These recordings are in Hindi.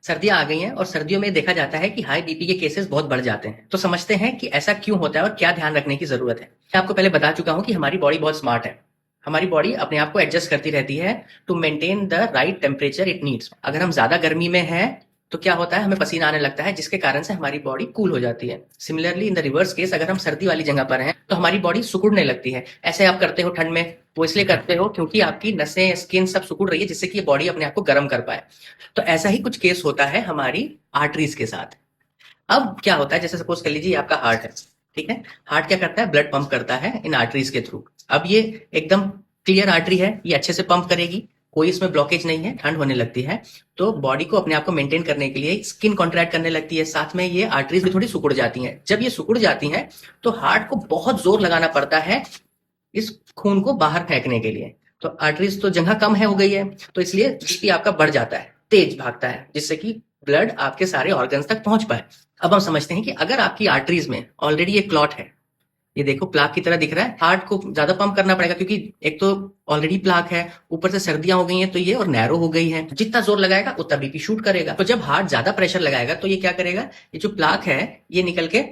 सर्दियां आ गई हैं और सर्दियों में देखा जाता है कि हाई बीपी के केसेस बहुत बढ़ जाते हैं। तो समझते हैं कि ऐसा क्यों होता है और क्या ध्यान रखने की जरूरत है। मैं आपको पहले बता चुका हूं कि हमारी बॉडी बहुत स्मार्ट है। हमारी बॉडी अपने आप को एडजस्ट करती रहती है to maintain the right temperature it needs. अगर हम ज्यादा गर्मी में हैं तो क्या होता है, हमें पसीना आने लगता है, जिसके कारण से हमारी बॉडी कूल हो जाती है। Similarly in the reverse case, अगर हम सर्दी वाली जगह पर हैं तो हमारी बॉडी सिकुड़ने लगती है। ऐसे आप करते हो ठंड में, वो इसलिए करते हो क्योंकि आपकी नसें, स्किन सब सिकुड़ रही है, जिससे कि बॉडी अपने आप को गर्म कर पाए। तो ऐसा ही कुछ केस होता है हमारी आर्टरीज के साथ। अब क्या होता है, जैसे सपोज कर लीजिए आपका हार्ट है, ठीक है। हार्ट क्या करता है, ब्लड पंप करता है इन आर्टरीज के थ्रू। अब ये एकदम क्लियर आर्टरी है, ये अच्छे से पंप करेगी, कोई इसमें ब्लॉकेज नहीं है। ठंड होने लगती है तो बॉडी को अपने आप को मेंटेन करने के लिए स्किन कॉन्ट्रैक्ट करने लगती है, साथ में ये आर्टरीज भी थोड़ी सिकुड़ जाती हैं। जब ये सिकुड़ जाती हैं तो हार्ट को बहुत जोर लगाना पड़ता है इस खून को बाहर फेंकने के लिए। तो आर्टरीज तो जगह कम है हो गई है, तो इसलिए बीपी आपका बढ़ जाता है, तेज भागता है, जिससे कि ब्लड आपके सारे ऑर्गन्स तक पहुंच पाए। अब हम समझते हैं कि अगर आपकी आर्टरीज में ऑलरेडी एक क्लॉट है, ये देखो प्लाक की तरह दिख रहा है, हार्ट को ज्यादा पंप करना पड़ेगा क्योंकि एक तो ऑलरेडी प्लाक है, ऊपर से सर्दियां हो गई हैं तो ये और नैरो हो गई है। जितना जोर लगाएगा उतना बीपी शूट करेगा। तो जब हार्ट ज्यादा प्रेशर लगाएगा तो ये क्या करेगा, ये जो प्लाक है ये निकल के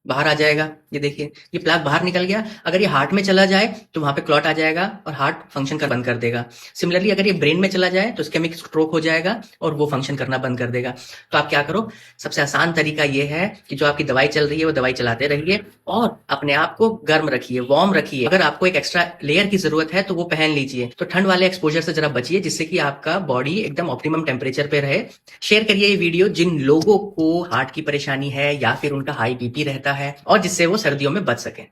बाहर आ जाएगा। ये देखिए, ये प्लाक बाहर निकल गया। अगर ये हार्ट में चला जाए तो वहां पे क्लॉट आ जाएगा और हार्ट फंक्शन कर बंद कर देगा। सिमिलरली अगर ये ब्रेन में चला जाए तो इस्केमिक स्ट्रोक हो जाएगा और वो फंक्शन करना बंद कर देगा। तो आप क्या करो, सबसे आसान तरीका ये है कि जो आपकी दवाई चल रही है वो दवाई चलाते रहिए और अपने आप को गर्म रखिए, वार्म रखिए। अगर आपको एक एक्स्ट्रा लेयर की जरूरत है तो वो पहन लीजिए। तो ठंड वाले एक्सपोजर से जरा बचिए, जिससे कि आपका बॉडी एकदम ऑप्टिमम टेम्परेचर पे रहे। शेयर करिए ये वीडियो जिन लोगों को हार्ट की परेशानी है या फिर उनका हाई बीपी रहता है, और जिससे वो सर्दियों में बच सके।